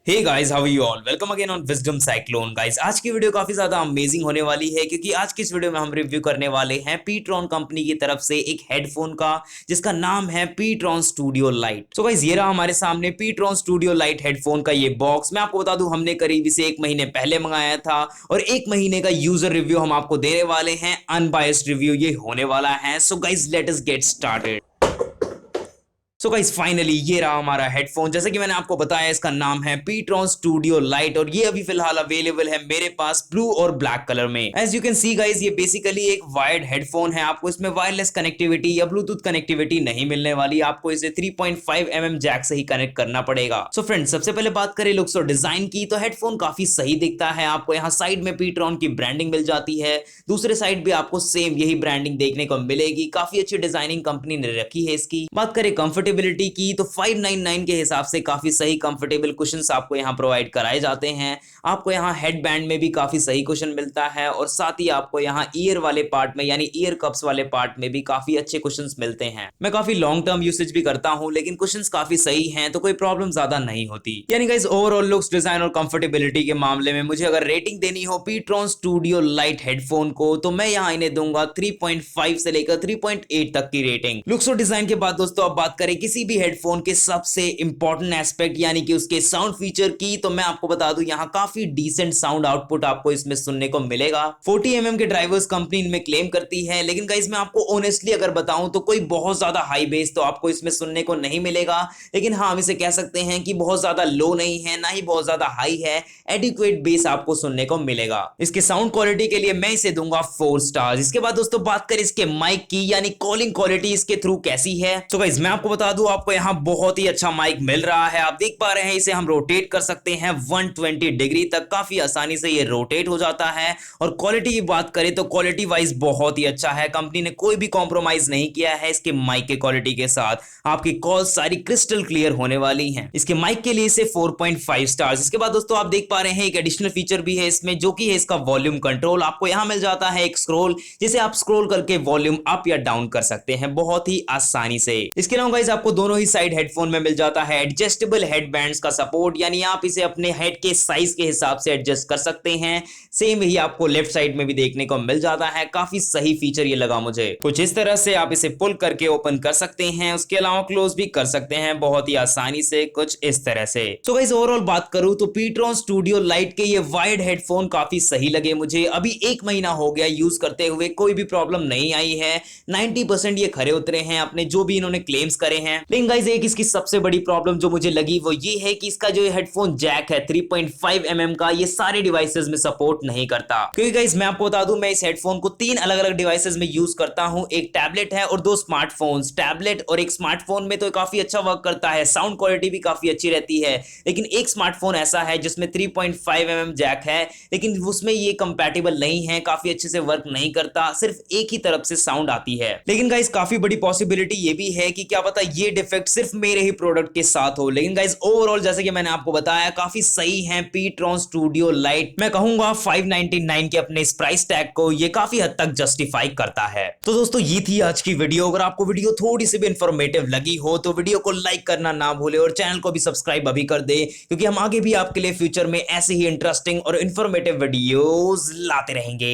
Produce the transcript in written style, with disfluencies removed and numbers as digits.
Hey guys, how are you all? Welcome again on wisdom cyclone. Guys, आज की video काफी ज्यादा amazing होने वाली है क्योंकि आज की इस वीडियो में हम रिव्यू करने वाले हैं पीट्रॉन कंपनी की तरफ से एक हेडफोन का जिसका नाम है पीट्रॉन स्टूडियो लाइट। सो गाइस, ये रहा हमारे सामने पीट्रॉन स्टूडियो लाइट हेडफोन का ये बॉक्स। मैं आपको बता दूं, हमने करीब इसे 1 महीने पहले मंगाया था और 1 महीने का यूजर रिव्यू हम आपको देने वाले हैं। अनबायस्ड रिव्यू ये होने वाला है। So guys, let us get started. So guys, finally ये रहा हमारा हेडफोन। जैसे कि मैंने आपको बताया, इसका नाम है पीट्रॉन स्टूडियो लाइट और ये अभी फिलहाल अवेलेबल है मेरे पास ब्लू और ब्लैक कलर में। As you can see guys, ये बेसिकली एक वायर्ड हेडफोन है। आपको इसमें वायरलेस कनेक्टिविटी या ब्लूटूथ कनेक्टिविटी नहीं मिलने वाली। आपको इसे 3.5 mm जैक से ही कनेक्ट करना पड़ेगा। सो फ्रेंड्स, सबसे पहले बात करें लुक्स और डिजाइन की, तो हेडफोन काफी सही दिखता है। आपको यहाँ साइड में पीट्रॉन की ब्रांडिंग मिल जाती है, दूसरे साइड भी आपको सेम यही ब्रांडिंग देखने को मिलेगी। काफी अच्छी डिजाइनिंग कंपनी ने रखी है इसकी। बात करें कंफर्टेबिलिटी की, तो 599 के हिसाब से काफी सही कंफर्टेबल कुशन्स आपको यहाँ प्रोवाइड कराए जाते हैं। आपको यहाँ हेड बैंड में भी काफी सही कुशन मिलता है और साथ ही आपको यहाँ ईयर वाले पार्ट में यानी ईयर कप्स वाले पार्ट में भी काफी अच्छे कुशन्स मिलते हैं। मैं काफी लॉन्ग टर्म यूसेज भी करता हूँ, लेकिन कुशन्स काफी सही हैं तो कोई प्रॉब्लम ज्यादा नहीं होती। यानी गाइस, ओवरऑल लुक्स, डिजाइन और कंफर्टेबिलिटी के मामले में मुझे अगर रेटिंग देनी हो पीट्रॉन स्टूडियो लाइट हेडफोन को, तो मैं यहाँ इन्हें दूंगा 3.5 से लेकर 3.8 तक की रेटिंग। लुक्स और डिजाइन के बाद दोस्तों अब बात करें किसी भी हेडफोन के सबसे इंपॉर्टेंट एस्पेक्ट यानी कि उसके साउंड फीचर की, तो मैं आपको बता दूं यहाँ काफी डिसेंट साउंड आउटपुट आपको इसमें सुनने को मिलेगा। 40 mm के ड्राइवर्स कंपनी इनमें क्लेम करती है, लेकिन गाइस मैं आपको ऑनेस्टली अगर बताऊं तो कोई बहुत ज्यादा हाई बेस तो आपको इसमें सुनने को नहीं मिलेगा। लेकिन हाँ, हम इसे कह सकते हैं कि बहुत ज्यादा लो नहीं है, ना ही बहुत ज्यादा हाई है। एडिक्वेट बेस आपको सुनने को मिलेगा। इसके साउंड क्वालिटी के लिए मैं इसे दूंगा 4 स्टार्स। इसके बाद दोस्तों बात करें इसके माइक की, यानी कॉलिंग क्वालिटी इसके थ्रू कैसी है। तो गाइस मैं आपको बता दूं, आपको यहाँ बहुत ही अच्छा माइक मिल रहा है। आप देख पा रहे हैं, इसे हम रोटेट कर सकते हैं 120 डिग्री तक। काफी आसानी से ये रोटेट हो जाता है। और क्वालिटी की बात करें तो क्वालिटी वाइज बहुत ही अच्छा है। कंपनी ने कोई भी कॉम्प्रोमाइज नहीं किया है इसके माइक के क्वालिटी के साथ। आपकी कॉल सारी क्रिस्टल क्लियर होने वाली हैं। इसके माइक के लिए इसे 4.5 स्टार्स। इसके बाद दोस्तों आप देख पा रहे हैं एक एडिशनल फीचर भी है इसमें, जो कि है इसका वॉल्यूम कंट्रोल। आपको यहां मिल जाता है एक स्क्रॉल, जिसे आप स्क्रॉल करके वॉल्यूम अप या डाउन कर सकते हैं बहुत ही आसानी से। इसके अलावा गाइस आपको दोनों ही साइड हेडफोन में मिल जाता है एडजस्टेबल हेडबैंड्स का सपोर्ट, यानी आप इसे अपने हेड के साइज के हिसाब से एडजस्ट कर सकते हैं। सेम ही आपको लेफ्ट साइड में भी देखने को मिल जाता है। काफी सही फीचर ये लगा मुझे। कुछ इस तरह से आप इसे पुल करके ओपन कर सकते हैं, उसके अलावा क्लोज भी कर सकते हैं बहुत ही आसानी से, कुछ इस तरह से। तो गाइस ओवरऑल बात करूं तो पीट्रॉन स्टूडियो लाइट के ये वायर्ड हेडफोन काफी सही लगे मुझे। अभी 1 महीना हो गया यूज करते हुए, कोई भी प्रॉब्लम नहीं आई है। 90% ये खरे उतरे हैं अपने जो भी इन्होंने क्लेम्स करे हैं। लेकिन गाइस एक इसकी सबसे बड़ी प्रॉब्लम जो मुझे लगी वो ये है कि इसका जो हेडफोन जैक है 3.5 mm का, ये सारे डिवाइसेस में सपोर्ट नहीं करता। क्योंकि गाइस मैं आपको बता दूं, मैं इस हेडफोन को 3 अलग अलग डिवाइसेस में यूज करता हूं। एक टैबलेट है और 2 स्मार्टफोन्स। टैबलेट और एक स्मार्टफोन में तो काफी अच्छा वर्क करता है, साउंड क्वालिटी भी काफी अच्छी रहती है। लेकिन एक स्मार्टफोन ऐसा है जिसमें 3.5 mm जैक है, लेकिन उसमें ये कंपैटिबल नहीं है, काफी अच्छे से वर्क नहीं करता, सिर्फ एक ही तरफ से साउंड आती है। लेकिन गाइस काफी बड़ी पॉसिबिलिटी ये भी है कि क्या पता ये डिफेक्ट सिर्फ मेरे ही प्रोडक्ट के साथ हो। लेकिन गाइस ओवरऑल जैसे कि मैंने आपको बताया, काफी सही है पीट्रॉन स्टूडियो लाइट। मैं कहूंगा 599 के अपने इस प्राइस टैग को ये काफी हद तक जस्टिफाई करता है। तो दोस्तों ये थी आज की वीडियो। अगर आपको वीडियो थोड़ी सी भी इंफॉर्मेटिव लगी हो तो वीडियो को लाइक करना ना भूले और चैनल को भी सब्सक्राइब अभी कर दे, क्योंकि हम आगे भी आपके लिए फ्यूचर में ऐसे ही इंटरेस्टिंग और इंफॉर्मेटिव वीडियोस लाते रहेंगे।